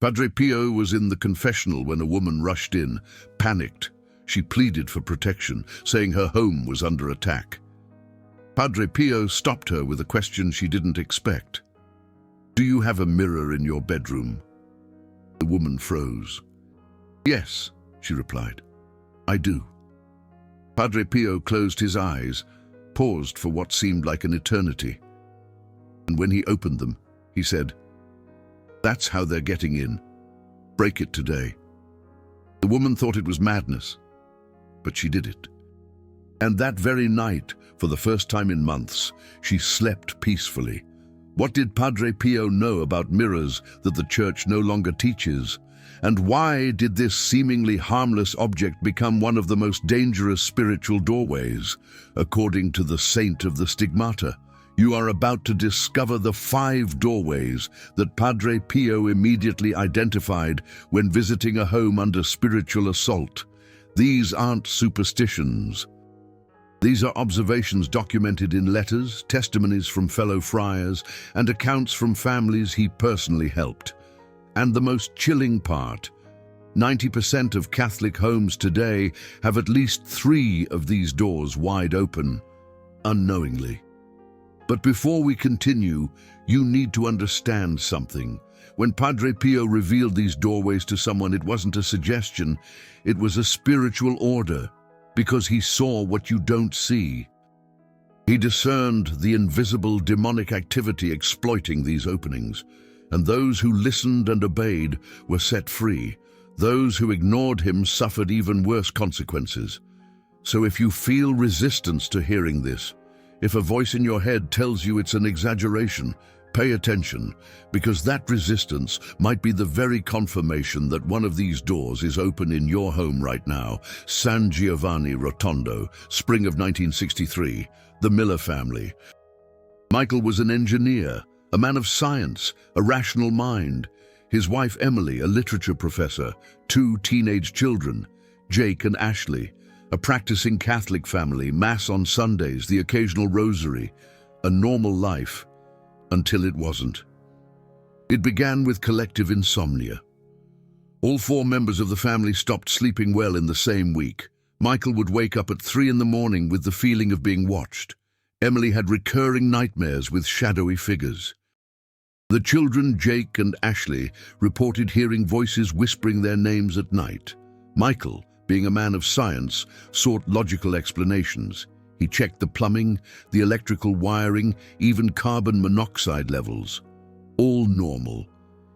Padre Pio was in the confessional when a woman rushed in, panicked. She pleaded for protection, saying her home was under attack. Padre Pio stopped her with a question she didn't expect. "Do you have a mirror in your bedroom?" The woman froze. "Yes," she replied. "I do." Padre Pio closed his eyes, paused for what seemed like an eternity. And when he opened them, he said, "That's how they're getting in. Break it today." The woman thought it was madness, but she did it. And that very night, for the first time in months, she slept peacefully. What did Padre Pio know about mirrors that the Church no longer teaches? And why did this seemingly harmless object become one of the most dangerous spiritual doorways? According to the saint of the stigmata, you are about to discover the 5 doorways that Padre Pio immediately identified when visiting a home under spiritual assault. These aren't superstitions. These are observations documented in letters, testimonies from fellow friars, and accounts from families he personally helped. And the most chilling part, 90% of Catholic homes today have at least 3 of these doors wide open, unknowingly. But before we continue, you need to understand something. When Padre Pio revealed these doorways to someone, it wasn't a suggestion, it was a spiritual order, because he saw what you don't see. He discerned the invisible demonic activity exploiting these openings, and those who listened and obeyed were set free. Those who ignored him suffered even worse consequences. So if you feel resistance to hearing this, if a voice in your head tells you it's an exaggeration, pay attention, because that resistance might be the very confirmation that one of these doors is open in your home right now. San Giovanni Rotondo, spring of 1963, the Miller family. Michael was an engineer, a man of science, a rational mind. His wife Emily, a literature professor, 2 teenage children, Jake and Ashley, a practicing Catholic family, Mass on Sundays, the occasional rosary, a normal life. Until it wasn't. It began with collective insomnia. All 4 members of the family stopped sleeping well in the same week. Michael would wake up at 3 in the morning with the feeling of being watched. Emily had recurring nightmares with shadowy figures. The children, Jake and Ashley, reported hearing voices whispering their names at night. Michael, being a man of science, sought logical explanations. He checked the plumbing, the electrical wiring, even carbon monoxide levels. All normal.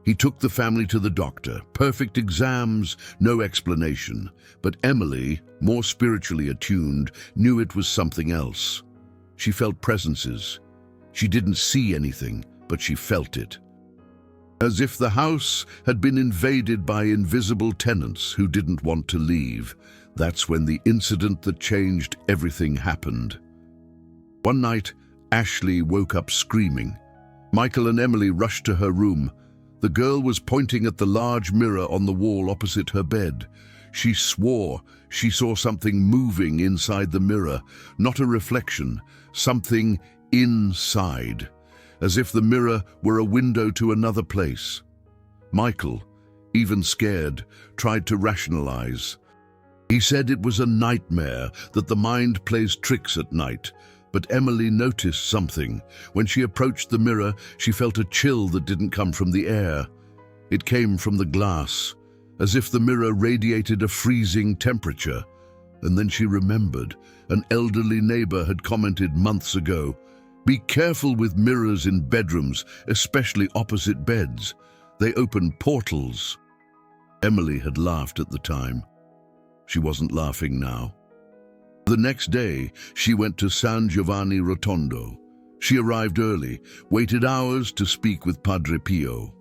He took the family to the doctor. Perfect exams, no explanation. But Emily, more spiritually attuned, knew it was something else. She felt presences. She didn't see anything, but she felt it. As if the house had been invaded by invisible tenants who didn't want to leave. That's when the incident that changed everything happened. One night, Ashley woke up screaming. Michael and Emily rushed to her room. The girl was pointing at the large mirror on the wall opposite her bed. She swore she saw something moving inside the mirror, not a reflection, something inside, as if the mirror were a window to another place. Michael, even scared, tried to rationalize. He said it was a nightmare, that the mind plays tricks at night. But Emily noticed something. When she approached the mirror, she felt a chill that didn't come from the air. It came from the glass, as if the mirror radiated a freezing temperature. And then she remembered. An elderly neighbor had commented months ago, "Be careful with mirrors in bedrooms, especially opposite beds. They open portals." Emily had laughed at the time. She wasn't laughing now. The next day, she went to San Giovanni Rotondo. She arrived early, waited hours to speak with Padre Pio.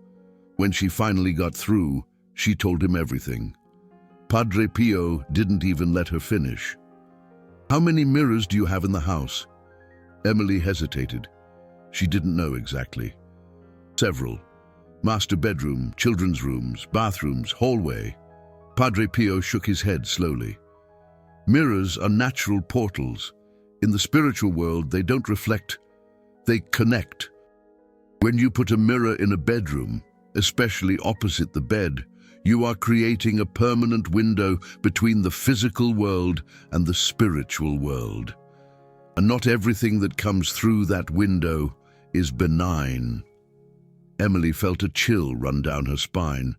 When she finally got through, she told him everything. Padre Pio didn't even let her finish. "How many mirrors do you have in the house?" Emily hesitated. She didn't know exactly. "Several. Master bedroom, children's rooms, bathrooms, hallway." Padre Pio shook his head slowly. "Mirrors are natural portals. In the spiritual world, they don't reflect, they connect. When you put a mirror in a bedroom, especially opposite the bed, you are creating a permanent window between the physical world and the spiritual world. And not everything that comes through that window is benign. Emily felt a chill run down her spine.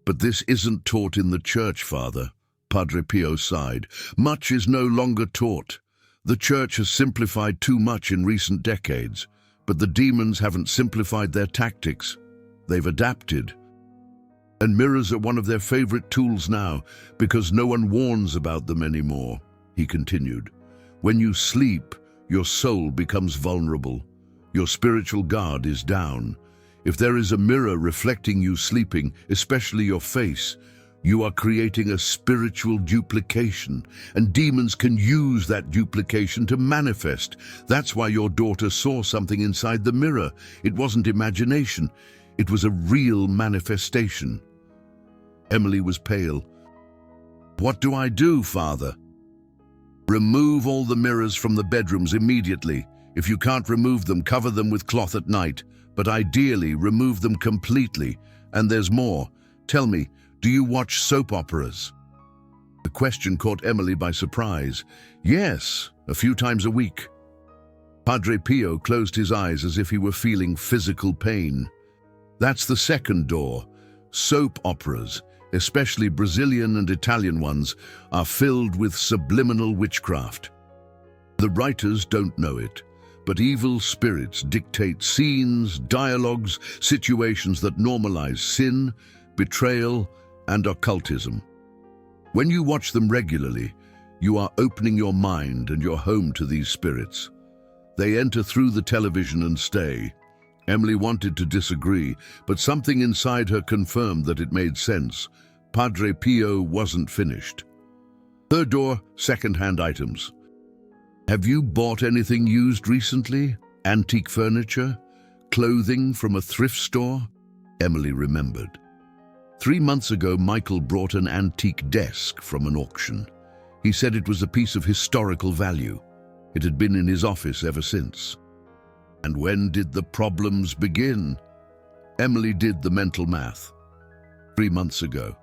But this isn't taught in the church, Father. Padre Pio sighed. Much is no longer taught. The church has simplified too much in recent decades, but the demons haven't simplified their tactics. They've adapted. And mirrors are one of their favorite tools now, because no one warns about them anymore, he continued. When you sleep, your soul becomes vulnerable. Your spiritual guard is down. If there is a mirror reflecting you sleeping, especially your face, you are creating a spiritual duplication, and demons can use that duplication to manifest. That's why your daughter saw something inside the mirror. It wasn't imagination. It was a real manifestation. Emily was pale. What do I do, Father? Remove all the mirrors from the bedrooms immediately. If you can't remove them, cover them with cloth at night, but ideally remove them completely. And there's more. Tell me, do you watch soap operas? The question caught Emily by surprise. Yes, a few times a week. Padre Pio closed his eyes as if he were feeling physical pain. That's the second door. Soap operas, especially Brazilian and Italian ones, are filled with subliminal witchcraft. The writers don't know it, but evil spirits dictate scenes, dialogues, situations that normalize sin, betrayal, and occultism. When you watch them regularly, you are opening your mind and your home to these spirits. They enter through the television and stay. Emily wanted to disagree, but something inside her confirmed that it made sense. Padre Pio wasn't finished. Third door, second-hand items. Have you bought anything used recently? Antique furniture? Clothing from a thrift store? Emily remembered. 3 months ago, Michael brought an antique desk from an auction. He said it was a piece of historical value. It had been in his office ever since. And when did the problems begin? Emily did the mental math. 3 months ago,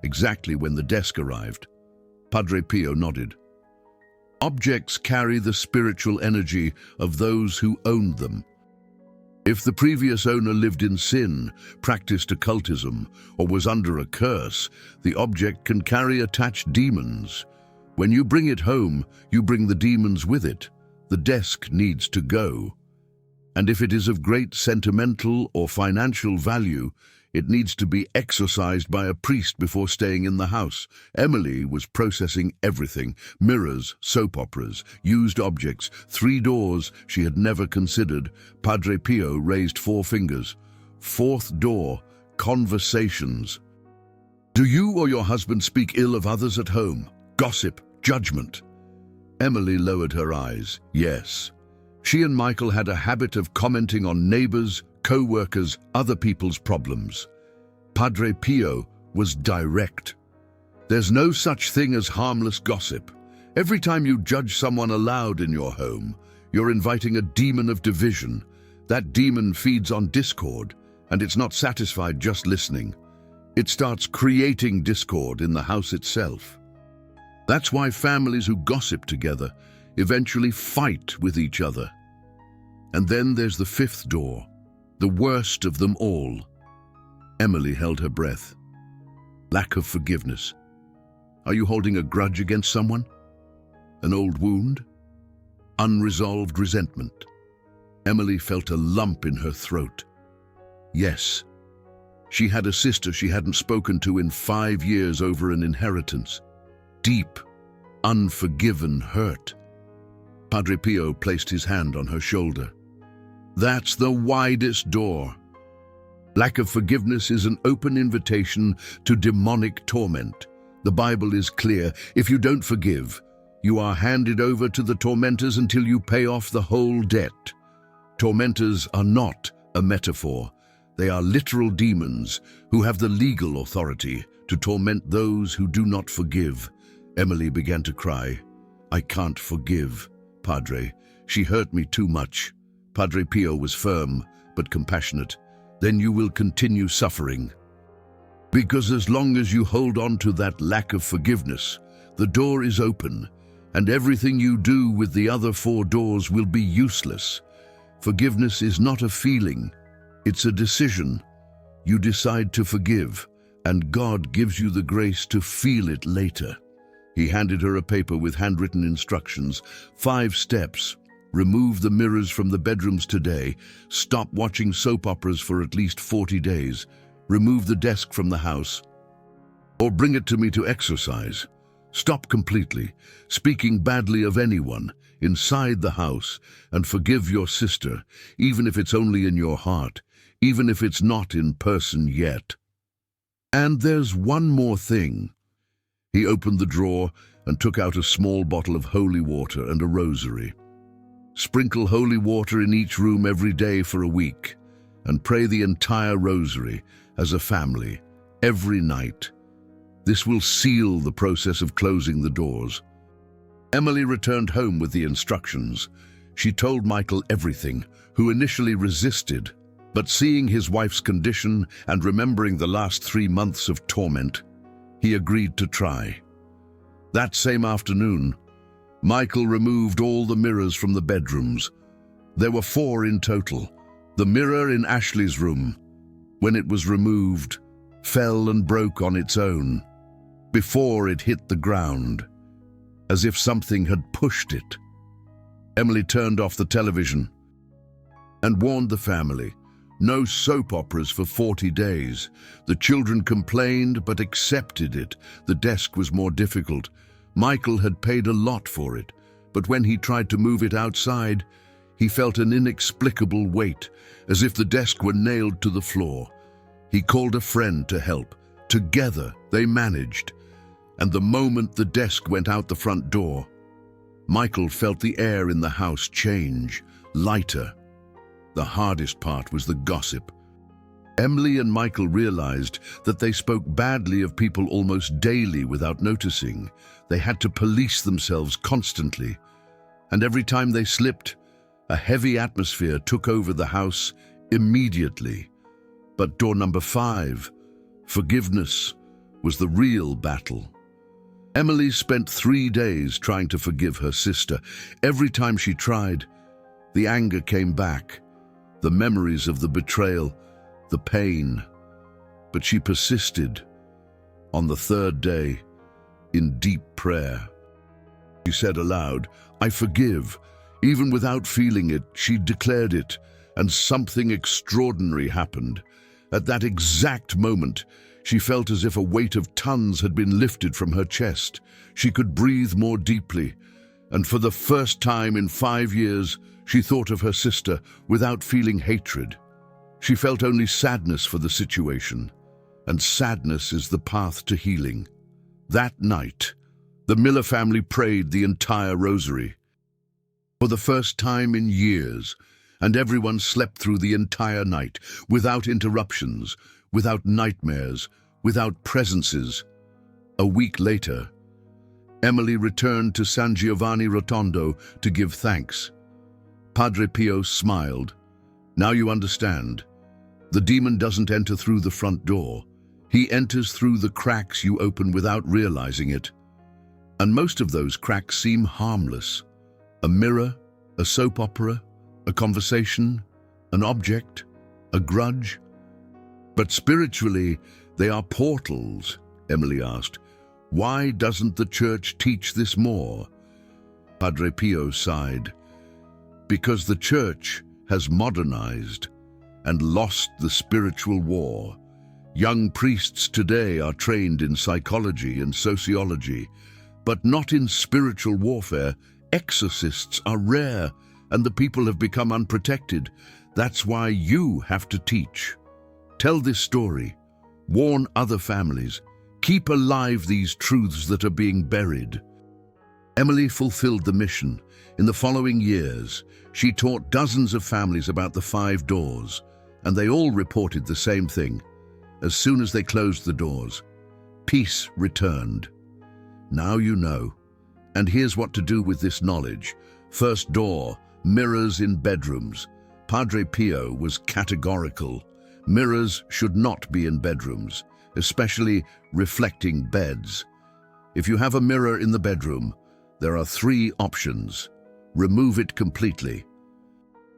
exactly when the desk arrived. Padre Pio nodded. Objects carry the spiritual energy of those who owned them. If the previous owner lived in sin, practiced occultism, or was under a curse, the object can carry attached demons. When you bring it home, you bring the demons with it. The desk needs to go. And if it is of great sentimental or financial value, it needs to be exorcised by a priest before staying in the house. Emily was processing everything: mirrors, soap operas, used objects, 3 doors she had never considered. Padre Pio raised 4 fingers. 4th door, conversations. Do you or your husband speak ill of others at home? Gossip, judgment. Emily lowered her eyes. Yes. She and Michael had a habit of commenting on neighbors, co-workers, other people's problems. Padre Pio was direct. There's no such thing as harmless gossip. Every time you judge someone aloud in your home, you're inviting a demon of division. That demon feeds on discord, and it's not satisfied just listening. It starts creating discord in the house itself. That's why families who gossip together eventually fight with each other. And then there's the 5th door, the worst of them all. Emily held her breath. Lack of forgiveness. Are you holding a grudge against someone? An old wound? Unresolved resentment? Emily felt a lump in her throat. Yes. She had a sister she hadn't spoken to in 5 years over an inheritance. Deep, unforgiven hurt. Padre Pio placed his hand on her shoulder. That's the widest door. Lack of forgiveness is an open invitation to demonic torment. The Bible is clear. If you don't forgive, you are handed over to the tormentors until you pay off the whole debt. Tormentors are not a metaphor. They are literal demons who have the legal authority to torment those who do not forgive. Emily began to cry. I can't forgive, Padre. She hurt me too much. Padre Pio was firm, but compassionate. then you will continue suffering. Because as long as you hold on to that lack of forgiveness, the door is open, and everything you do with the other 4 doors will be useless. Forgiveness is not a feeling, it's a decision. You decide to forgive, and God gives you the grace to feel it later. He handed her a paper with handwritten instructions. 5 steps. Remove the mirrors from the bedrooms today. Stop watching soap operas for at least 40 days. Remove the desk from the house, or bring it to me to exercise. Stop completely speaking badly of anyone inside the house, and forgive your sister, even if it's only in your heart, even if it's not in person yet. And there's one more thing. He opened the drawer and took out a small bottle of holy water and a rosary. Sprinkle holy water in each room every day for a week, and pray the entire rosary as a family every night. This will seal the process of closing the doors. Emily returned home with the instructions. She told Michael everything, who initially resisted, but seeing his wife's condition and remembering the last 3 months of torment, he agreed to try. That same afternoon, Michael removed all the mirrors from the bedrooms. There were 4 in total. The mirror in Ashley's room, when it was removed, fell and broke on its own, before it hit the ground, as if something had pushed it. Emily turned off the television and warned the family, no soap operas for 40 days. The children complained but accepted it. The desk was more difficult. Michael had paid a lot for it, but when he tried to move it outside, he felt an inexplicable weight, as if the desk were nailed to the floor. He called a friend to help. Together, they managed. And the moment the desk went out the front door, Michael felt the air in the house change, lighter. The hardest part was the gossip. Emily and Michael realized that they spoke badly of people almost daily without noticing. They had to police themselves constantly. And every time they slipped, a heavy atmosphere took over the house immediately. But door number 5, forgiveness, was the real battle. Emily spent 3 days trying to forgive her sister. Every time she tried, the anger came back, the memories of the betrayal, the pain. But she persisted. On the 3rd day, in deep prayer, she said aloud, "I forgive." Even without feeling it, she declared it, and something extraordinary happened. At that exact moment, she felt as if a weight of tons had been lifted from her chest. She could breathe more deeply, and for the first time in 5 years, she thought of her sister without feeling hatred. She felt only sadness for the situation, and sadness is the path to healing. That night, the Miller family prayed the entire rosary. For the first time in years, and everyone slept through the entire night, without interruptions, without nightmares, without presences. A week later, Emily returned to San Giovanni Rotondo to give thanks. Padre Pio smiled. "Now you understand. The demon doesn't enter through the front door. He enters through the cracks you open without realizing it. And most of those cracks seem harmless. A mirror, a soap opera, a conversation, an object, a grudge. But spiritually, they are portals," Emily asked. "Why doesn't the church teach this more?" Padre Pio sighed. "Because the church has modernized and lost the spiritual war. Young priests today are trained in psychology and sociology, but not in spiritual warfare. Exorcists are rare, and the people have become unprotected. That's why you have to teach. Tell this story. Warn other families. Keep alive these truths that are being buried." Emily fulfilled the mission. In the following years, she taught dozens of families about the 5 doors, and they all reported the same thing. As soon as they closed the doors, peace returned. Now you know. And here's what to do with this knowledge. First door, mirrors in bedrooms. Padre Pio was categorical. Mirrors should not be in bedrooms, especially reflecting beds. If you have a mirror in the bedroom, there are 3 options. Remove it completely.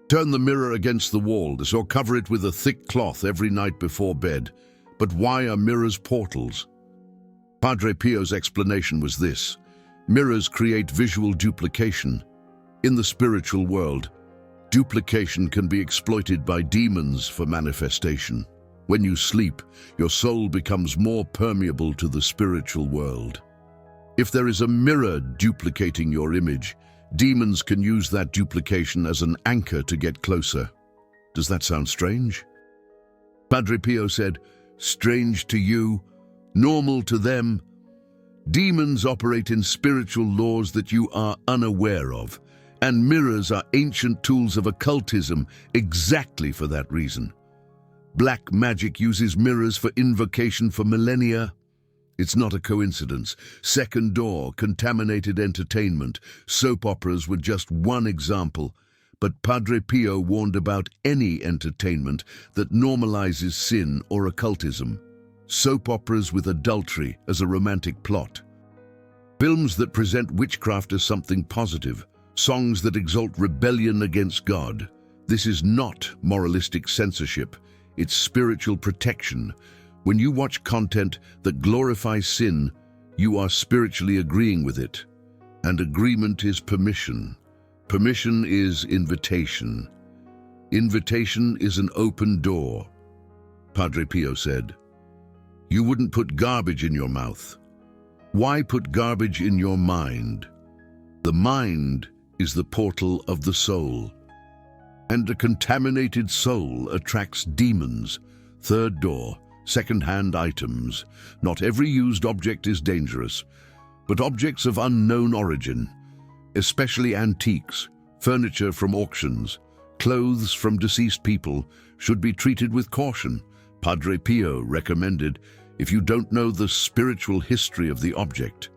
Turn the mirror against the wall or cover it with a thick cloth every night before bed. But why are mirrors portals? Padre Pio's explanation was this: mirrors create visual duplication. In the spiritual world, duplication can be exploited by demons for manifestation. When you sleep, your soul becomes more permeable to the spiritual world. If there is a mirror duplicating your image, demons can use that duplication as an anchor to get closer. Does that sound strange? Padre Pio said, strange to you, normal to them. Demons operate in spiritual laws that you are unaware of, and mirrors are ancient tools of occultism exactly for that reason. Black magic uses mirrors for invocation for millennia. It's not a coincidence. Second door, contaminated entertainment, soap operas were just one example, but Padre Pio warned about any entertainment that normalizes sin or occultism. Soap operas with adultery as a romantic plot. Films that present witchcraft as something positive. Songs that exalt rebellion against God. This is not moralistic censorship. It's spiritual protection. When you watch content that glorifies sin, you are spiritually agreeing with it. And agreement is permission. Permission is invitation. Invitation is an open door. Padre Pio said, you wouldn't put garbage in your mouth. Why put garbage in your mind? The mind is the portal of the soul. And a contaminated soul attracts demons. Third door, second-hand items. Not every used object is dangerous, but objects of unknown origin, especially antiques, furniture from auctions, clothes from deceased people, should be treated with caution. Padre Pio recommended, if you don't know the spiritual history of the object,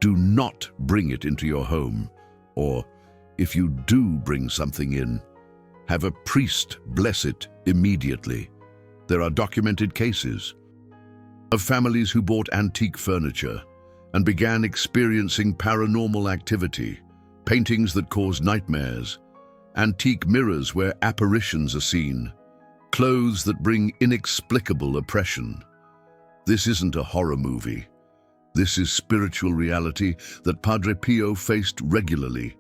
do not bring it into your home. Or, if you do bring something in, have a priest bless it immediately. There are documented cases of families who bought antique furniture and began experiencing paranormal activity, paintings that cause nightmares, antique mirrors where apparitions are seen, clothes that bring inexplicable oppression. This isn't a horror movie. This is spiritual reality that Padre Pio faced regularly.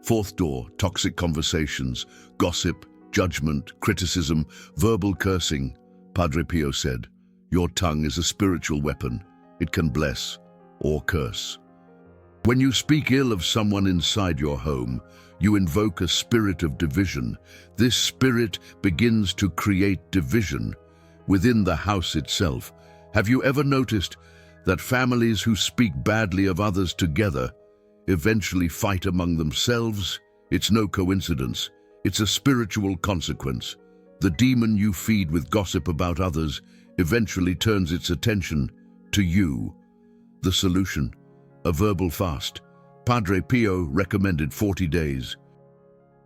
Fourth door, toxic conversations, gossip, judgment, criticism, verbal cursing. Padre Pio said, your tongue is a spiritual weapon. It can bless or curse. When you speak ill of someone inside your home, you invoke a spirit of division. This spirit begins to create division within the house itself. Have you ever noticed that families who speak badly of others together eventually fight among themselves? It's no coincidence. It's a spiritual consequence. The demon you feed with gossip about others eventually turns its attention to you. The solution, a verbal fast. Padre Pio recommended 40 days.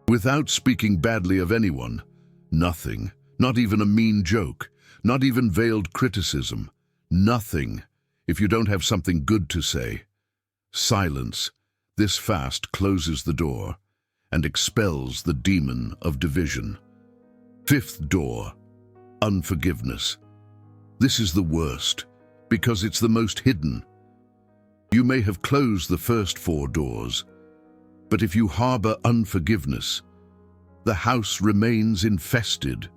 Without speaking badly of anyone, nothing, not even a mean joke, not even veiled criticism, nothing. If you don't have something good to say, silence. This fast closes the door and expels the demon of division. Fifth door, unforgiveness. This is the worst because it's the most hidden. You may have closed the first 4 doors, but if you harbor unforgiveness, the house remains infested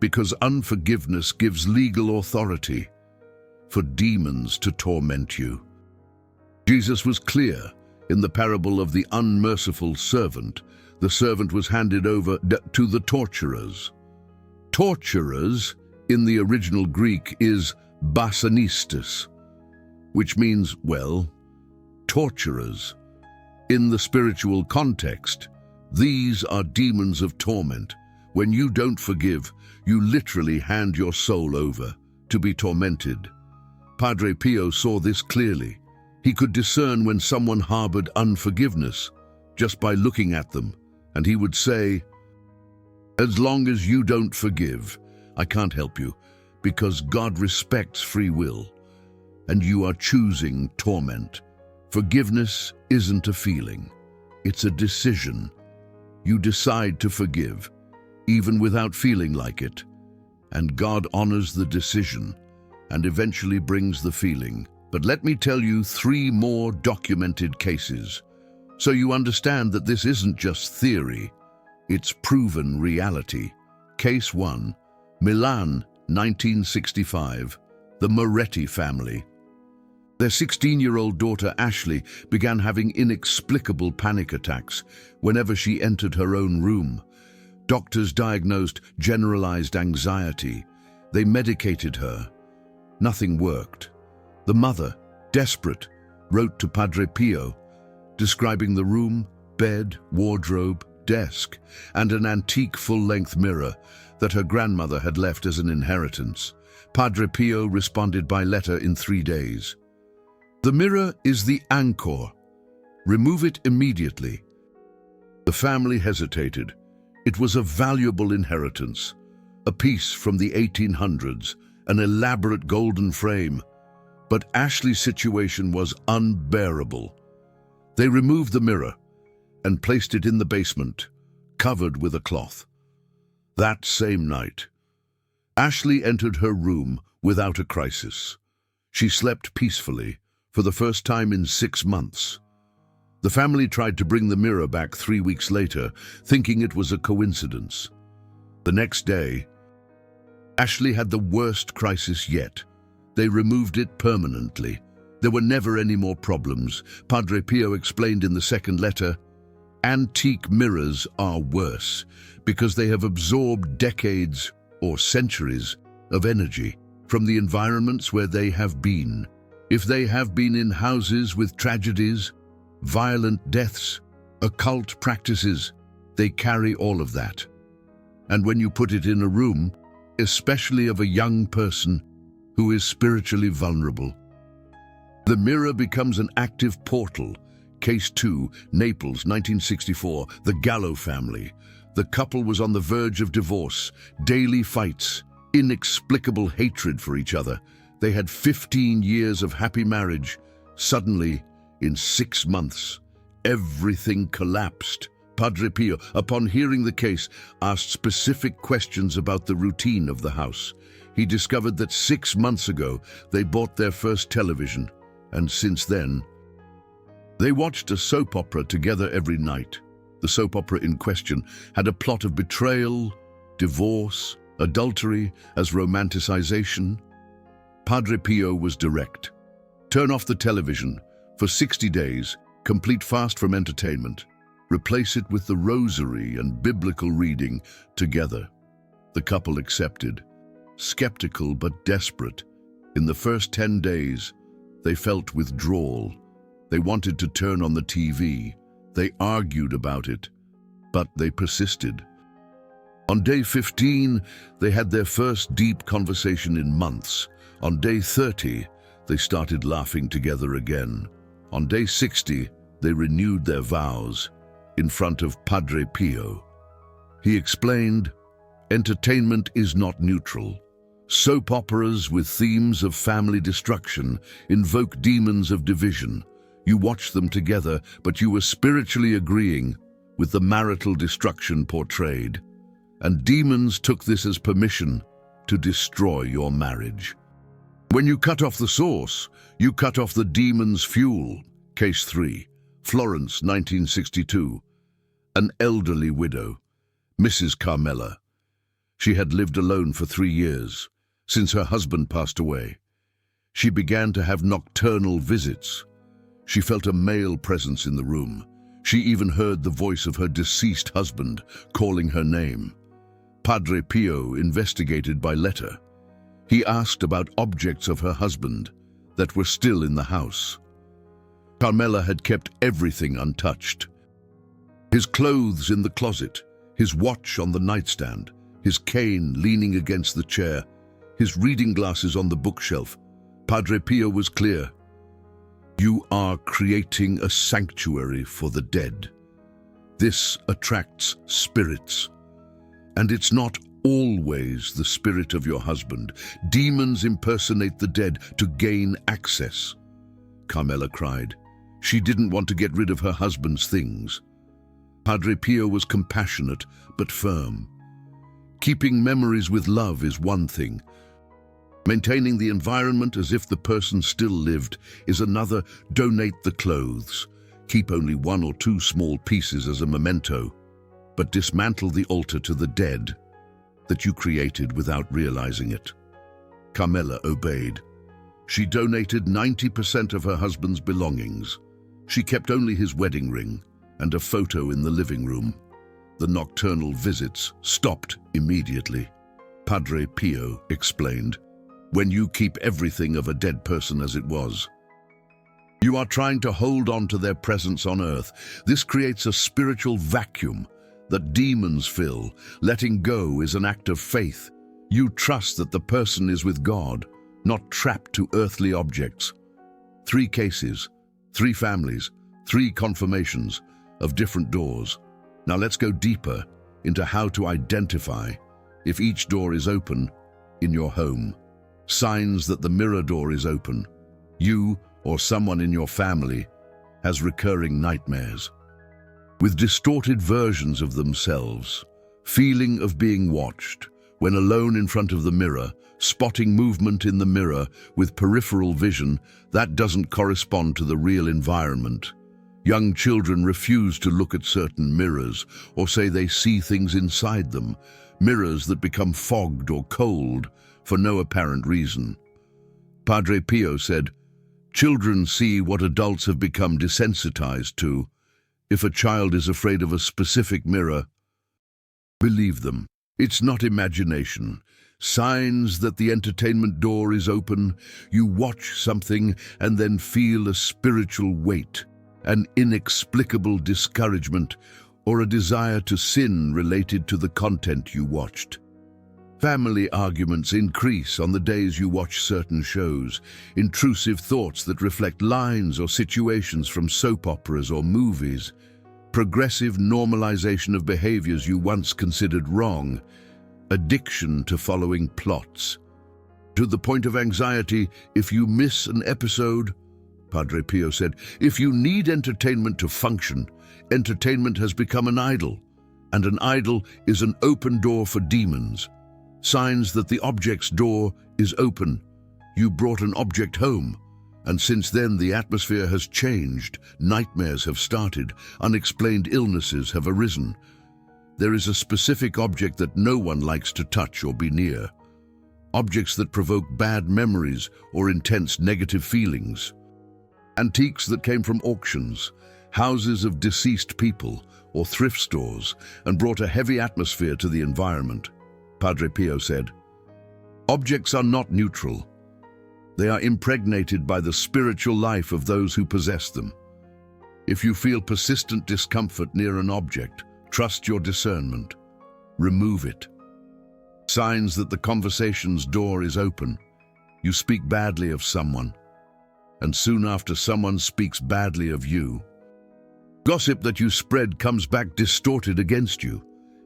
because unforgiveness gives legal authority for demons to torment you. Jesus was clear in the parable of the unmerciful servant. The servant was handed over to the torturers. Torturers, in the original Greek, is basanistas, which means, well, torturers. In the spiritual context, these are demons of torment. When you don't forgive, you literally hand your soul over to be tormented. Padre Pio saw this clearly. He could discern when someone harbored unforgiveness just by looking at them, and he would say, as long as you don't forgive, I can't help you, because God respects free will, and you are choosing torment. Forgiveness isn't a feeling, it's a decision. You decide to forgive, even without feeling like it, and God honors the decision and eventually brings the feeling. But let me tell you 3 more documented cases, so you understand that this isn't just theory, it's proven reality. Case 1, Milan, 1965, the Moretti family. Their 16-year-old daughter Ashley began having inexplicable panic attacks whenever she entered her own room. Doctors diagnosed generalized anxiety. They medicated her. Nothing worked. The mother, desperate, wrote to Padre Pio, describing the room, bed, wardrobe, desk, and an antique full-length mirror that her grandmother had left as an inheritance. Padre Pio responded by letter in 3 days. The mirror is the anchor. Remove it immediately. The family hesitated. It was a valuable inheritance, a piece from the 1800s, an elaborate golden frame. But Ashley's situation was unbearable. They removed the mirror and placed it in the basement, covered with a cloth. That same night, Ashley entered her room without a crisis. She slept peacefully for the first time in 6 months. The family tried to bring the mirror back 3 weeks later, thinking it was a coincidence. The next day, Ashley had the worst crisis yet. They removed it permanently. There were never any more problems. Padre Pio explained in the second letter, antique mirrors are worse because they have absorbed decades or centuries of energy from the environments where they have been. If they have been in houses with tragedies, violent deaths, occult practices, they carry all of that. And when you put it in a room, especially of a young person who is spiritually vulnerable, the mirror becomes an active portal. Case 2, Naples, 1964, the Gallo family. The couple was on the verge of divorce, daily fights, inexplicable hatred for each other. They had 15 years of happy marriage. Suddenly, in 6 months, everything collapsed. Padre Pio, upon hearing the case, asked specific questions about the routine of the house. He discovered that 6 months ago, they bought their first television, and since then, they watched a soap opera together every night. The soap opera in question had a plot of betrayal, divorce, adultery as romanticization. Padre Pio was direct. Turn off the television for 60 days, complete fast from entertainment. Replace it with the rosary and biblical reading together. The couple accepted, skeptical but desperate. In the first 10 days, they felt withdrawal. They wanted to turn on the TV. They argued about it, but they persisted. On day 15, they had their first deep conversation in months. On day 30, they started laughing together again. On day 60, they renewed their vows in front of Padre Pio. He explained, entertainment is not neutral. Soap operas with themes of family destruction invoke demons of division. You watched them together, but you were spiritually agreeing with the marital destruction portrayed. And demons took this as permission to destroy your marriage. When you cut off the source, you cut off the demon's fuel. Case 3, Florence, 1962. An elderly widow, Mrs. Carmela. She had lived alone for 3 years, since her husband passed away. She began to have nocturnal visits. She felt a male presence in the room. She even heard the voice of her deceased husband calling her name. Padre Pio investigated by letter. He asked about objects of her husband that were still in the house. Carmela had kept everything untouched. His clothes in the closet, his watch on the nightstand, his cane leaning against the chair, his reading glasses on the bookshelf. Padre Pio was clear. You are creating a sanctuary for the dead. This attracts spirits. And it's not always the spirit of your husband. Demons impersonate the dead to gain access. Carmela cried. She didn't want to get rid of her husband's things. Padre Pio was compassionate but firm. Keeping memories with love is one thing. Maintaining the environment as if the person still lived is another. Donate the clothes. Keep only 1 or 2 small pieces as a memento, but dismantle the altar to the dead that you created without realizing it. Carmela obeyed. She donated 90% of her husband's belongings. She kept only his wedding ring and a photo in the living room. The nocturnal visits stopped immediately. Padre Pio explained, "When you keep everything of a dead person as it was, you are trying to hold on to their presence on earth. This creates a spiritual vacuum that demons fill. Letting go is an act of faith. You trust that the person is with God, not trapped to earthly objects." 3 cases, 3 families, 3 confirmations of different doors. Now let's go deeper into how to identify if each door is open in your home. Signs that the mirror door is open. You or someone in your family has recurring nightmares with distorted versions of themselves, feeling of being watched. When alone in front of the mirror, spotting movement in the mirror with peripheral vision that doesn't correspond to the real environment. Young children refuse to look at certain mirrors or say they see things inside them, mirrors that become fogged or cold for no apparent reason. Padre Pio said, "Children see what adults have become desensitized to. If a child is afraid of a specific mirror, believe them. It's not imagination." Signs that the entertainment door is open. You watch something and then feel a spiritual weight, an inexplicable discouragement, or a desire to sin related to the content you watched. Family arguments increase on the days you watch certain shows. Intrusive thoughts that reflect lines or situations from soap operas or movies. Progressive normalization of behaviors you once considered wrong. Addiction to following plots. To the point of anxiety if you miss an episode. Padre Pio said, "If you need entertainment to function, entertainment has become an idol, and an idol is an open door for demons." Signs that the object's door is open. You brought an object home, and since then the atmosphere has changed. Nightmares have started. Unexplained illnesses have arisen. There is a specific object that no one likes to touch or be near. Objects that provoke bad memories or intense negative feelings. Antiques that came from auctions, houses of deceased people, or thrift stores, and brought a heavy atmosphere to the environment. Padre Pio said, "Objects are not neutral. They are impregnated by the spiritual life of those who possess them. If you feel persistent discomfort near an object, trust your discernment. Remove it." Signs that the conversation's door is open. You speak badly of someone, and soon after someone speaks badly of you. Gossip that you spread comes back distorted against you.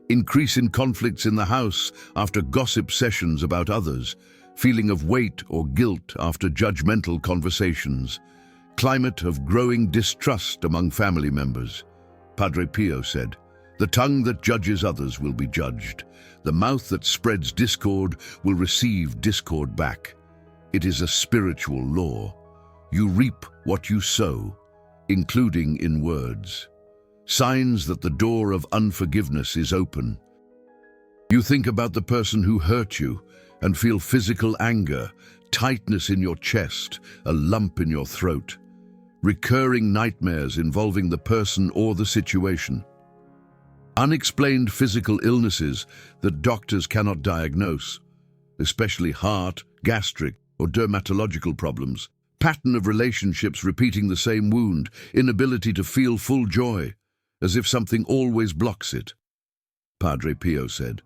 Increase in conflicts in the house after gossip sessions about others. Feeling of weight or guilt after judgmental conversations. Climate of growing distrust among family members. Padre Pio said, "The tongue that judges others will be judged. The mouth that spreads discord will receive discord back. It is a spiritual law. You reap what you sow, including in words." Signs that the door of unforgiveness is open. You think about the person who hurt you and feel physical anger, tightness in your chest, a lump in your throat. Recurring nightmares involving the person or the situation. Unexplained physical illnesses that doctors cannot diagnose, especially heart, gastric, or dermatological problems. Pattern of relationships repeating the same wound, inability to feel full joy, as if something always blocks it. Padre Pio said,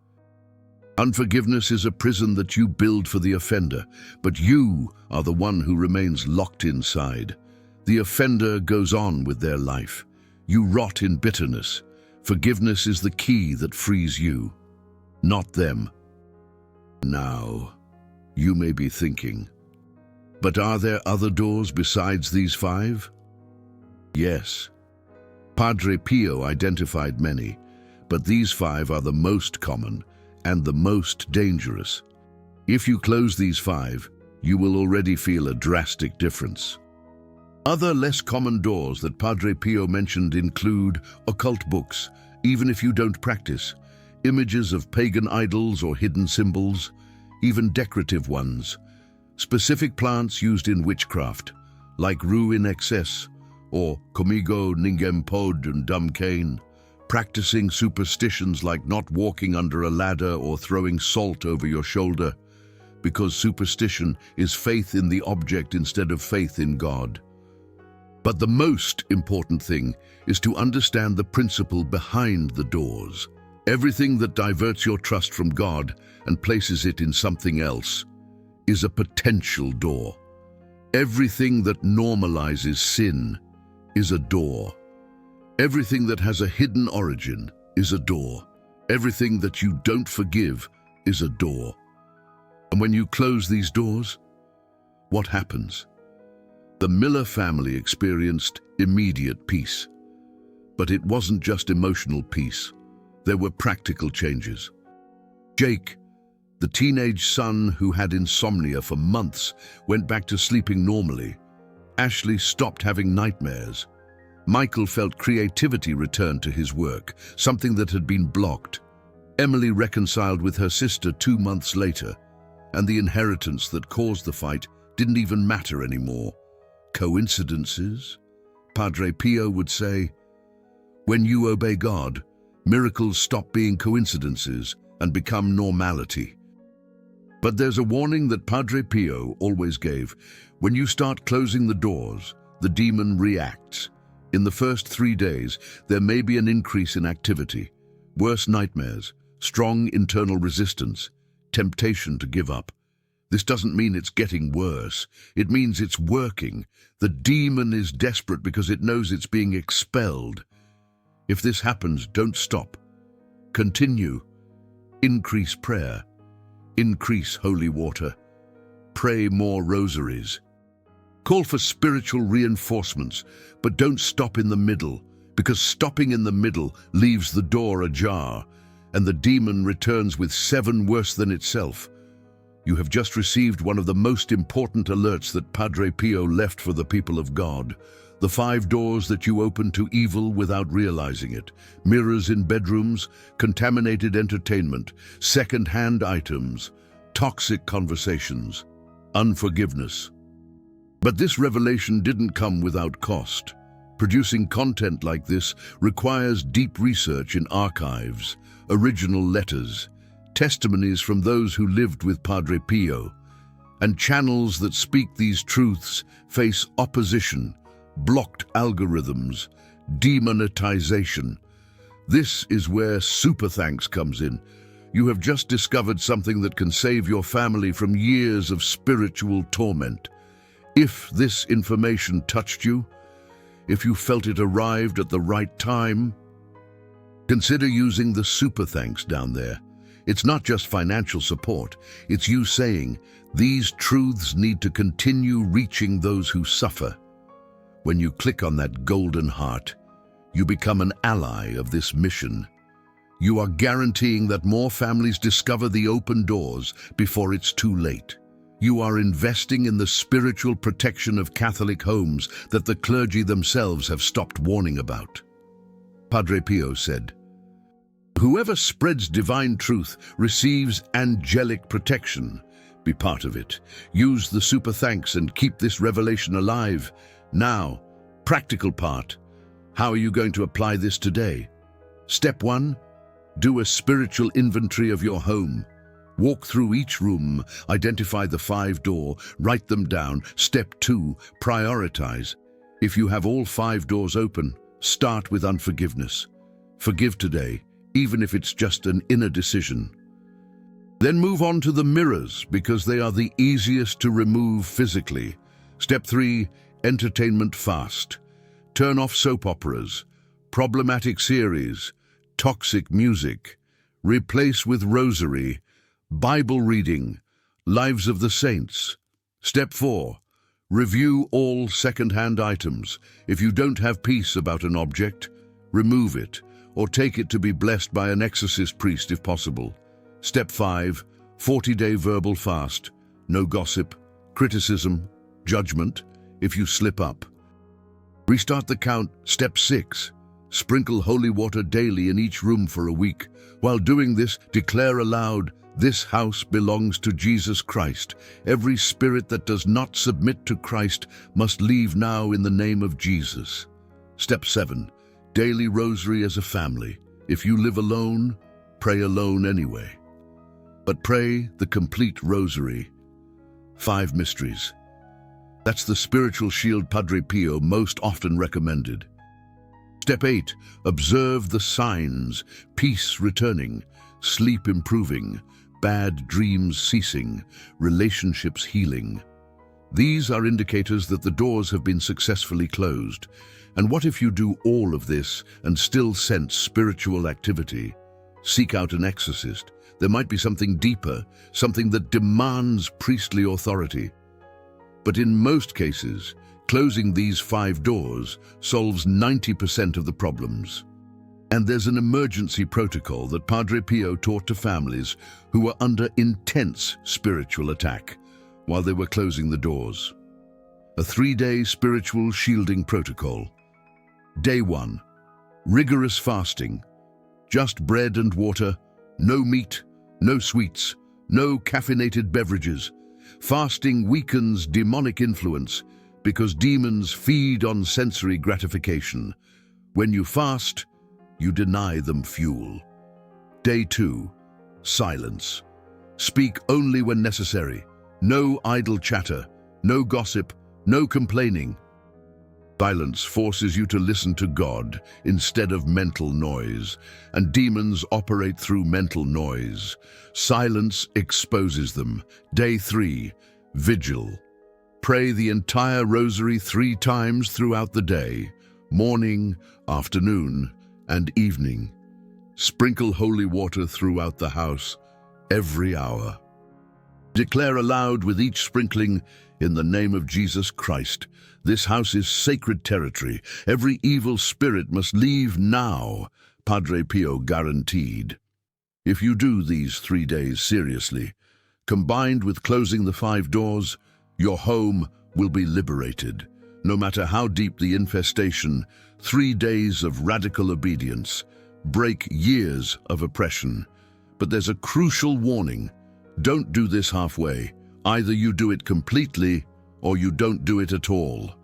"Unforgiveness is a prison that you build for the offender, but you are the one who remains locked inside. The offender goes on with their life. You rot in bitterness. Forgiveness is the key that frees you, not them." Now, you may be thinking, but are there other doors besides these 5? Yes. Padre Pio identified many, but these 5 are the most common and the most dangerous. If you close these 5, you will already feel a drastic difference. Other less common doors that Padre Pio mentioned include occult books, even if you don't practice, images of pagan idols or hidden symbols, even decorative ones, specific plants used in witchcraft, like rue in excess or comigo ningem pod and dumb cane, practicing superstitions like not walking under a ladder or throwing salt over your shoulder, because superstition is faith in the object instead of faith in God. But the most important thing is to understand the principle behind the doors. Everything that diverts your trust from God and places it in something else is a potential door. Everything that normalizes sin is a door. Everything that has a hidden origin is a door. Everything that you don't forgive is a door. And when you close these doors, what happens? The Miller family experienced immediate peace. But it wasn't just emotional peace. There were practical changes. Jake, the teenage son who had insomnia for months, went back to sleeping normally. Ashley stopped having nightmares. Michael felt creativity return to his work, something that had been blocked. Emily reconciled with her sister 2 months later, and the inheritance that caused the fight didn't even matter anymore. Coincidences? Padre Pio would say, when you obey God, miracles stop being coincidences and become normality. But there's a warning that Padre Pio always gave. When you start closing the doors, the demon reacts. In the first 3 days, there may be an increase in activity, worse nightmares, strong internal resistance, temptation to give up. This doesn't mean it's getting worse. It means it's working. The demon is desperate because it knows it's being expelled. If this happens, don't stop. Continue. Increase prayer. Increase holy water. Pray more rosaries. Call for spiritual reinforcements, but don't stop in the middle, because stopping in the middle leaves the door ajar, and the demon returns with 7 worse than itself. You have just received one of the most important alerts that Padre Pio left for the people of God. The 5 doors that you open to evil without realizing it. Mirrors in bedrooms, contaminated entertainment, second-hand items, toxic conversations, unforgiveness. But this revelation didn't come without cost. Producing content like this requires deep research in archives, original letters, testimonies from those who lived with Padre Pio, and channels that speak these truths face opposition, blocked algorithms, demonetization. This is where super thanks comes in. You have just discovered something that can save your family from years of spiritual torment. If this information touched you, if you felt it arrived at the right time, consider using the super thanks down there. It's not just financial support, it's you saying, these truths need to continue reaching those who suffer. When you click on that golden heart, you become an ally of this mission. You are guaranteeing that more families discover the open doors before it's too late. You are investing in the spiritual protection of Catholic homes that the clergy themselves have stopped warning about. Padre Pio said, "Whoever spreads divine truth receives angelic protection. Be part of it. Use the super thanks and keep this revelation alive. Now, practical part. How are you going to apply this today? Step 1, do a spiritual inventory of your home. Walk through each room, identify the 5 doors, write them down. Step 2, prioritize. If you have all 5 doors open, start with unforgiveness. Forgive today, even if it's just an inner decision. Then move on to the mirrors, because they are the easiest to remove physically. Step 3, entertainment fast. Turn off soap operas, problematic series, toxic music. Replace with rosary, Bible reading, Lives of the Saints. Step 4. Review all second-hand items. If you don't have peace about an object, remove it, or take it to be blessed by an exorcist priest if possible. Step 5. 40-day verbal fast. No gossip, criticism, judgment if you slip up. Restart the count. Step 6. Sprinkle holy water daily in each room for a week. While doing this, declare aloud, "This house belongs to Jesus Christ. Every spirit that does not submit to Christ must leave now in the name of Jesus." Step 7. Daily rosary as a family. If you live alone, pray alone anyway. But pray the complete rosary. 5 mysteries. That's the spiritual shield Padre Pio most often recommended. Step 8. Observe the signs. Peace returning, sleep improving, bad dreams ceasing, relationships healing. These are indicators that the doors have been successfully closed. And what if you do all of this and still sense spiritual activity? Seek out an exorcist. There might be something deeper, something that demands priestly authority. But in most cases, closing these 5 doors solves 90% of the problems. And there's an emergency protocol that Padre Pio taught to families who were under intense spiritual attack while they were closing the doors. A 3-day spiritual shielding protocol. Day 1. Rigorous fasting. Just bread and water, no meat, no sweets, no caffeinated beverages. Fasting weakens demonic influence because demons feed on sensory gratification. When you fast, you deny them fuel. Day 2. Silence. Speak only when necessary. No idle chatter, no gossip, no complaining. Silence forces you to listen to God instead of mental noise, and demons operate through mental noise. Silence exposes them. Day 3. Vigil. Pray the entire rosary 3 times throughout the day, morning, afternoon, and evening. Sprinkle holy water throughout the house every hour. Declare aloud with each sprinkling, "In the name of Jesus Christ, this house is sacred territory. Every evil spirit must leave now," Padre Pio guaranteed. If you do these 3 days seriously, combined with closing the 5 doors, your home will be liberated. No matter how deep the infestation, 3 days of radical obedience break years of oppression. But there's a crucial warning. Don't do this halfway. Either you do it completely or you don't do it at all.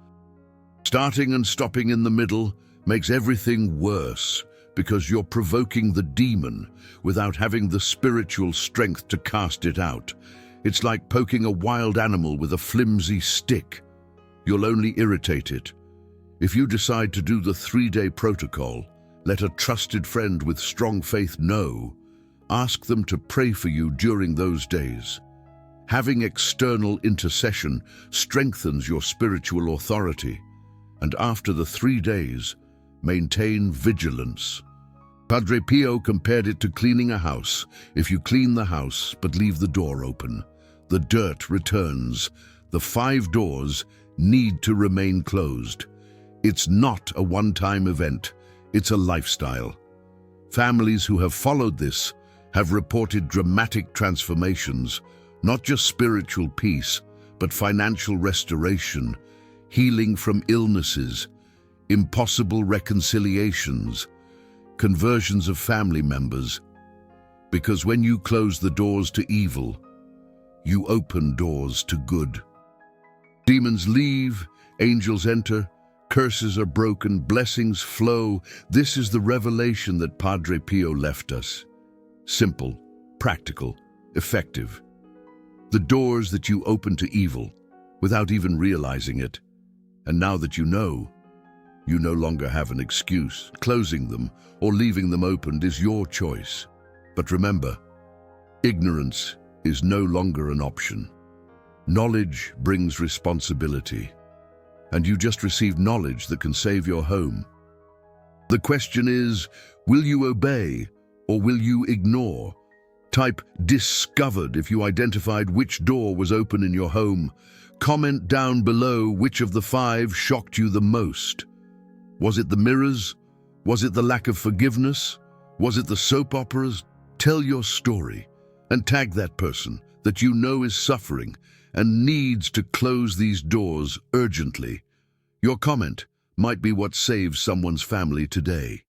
Starting and stopping in the middle makes everything worse because you're provoking the demon without having the spiritual strength to cast it out. It's like poking a wild animal with a flimsy stick. You'll only irritate it. If you decide to do the 3-day protocol, let a trusted friend with strong faith know. Ask them to pray for you during those days. Having external intercession strengthens your spiritual authority. And after the 3 days, maintain vigilance. Padre Pio compared it to cleaning a house. If you clean the house but leave the door open, the dirt returns. The 5 doors need to remain closed. It's not a one-time event, it's a lifestyle. Families who have followed this have reported dramatic transformations, not just spiritual peace, but financial restoration, healing from illnesses, impossible reconciliations, conversions of family members. Because when you close the doors to evil, you open doors to good. Demons leave, angels enter, curses are broken, blessings flow. This is the revelation that Padre Pio left us. Simple, practical, effective. The doors that you open to evil without even realizing it. And now that you know longer have an excuse. Closing them or leaving them opened is your choice. But remember, ignorance is no longer an option. Knowledge brings responsibility. And you just received knowledge that can save your home. The question is, will you obey or will you ignore? Type "discovered" if you identified which door was open in your home. Comment down below which of the 5 shocked you the most. Was it the mirrors? Was it the lack of forgiveness? Was it the soap operas? Tell your story and tag that person that you know is suffering and needs to close these doors urgently. Your comment might be what saves someone's family today.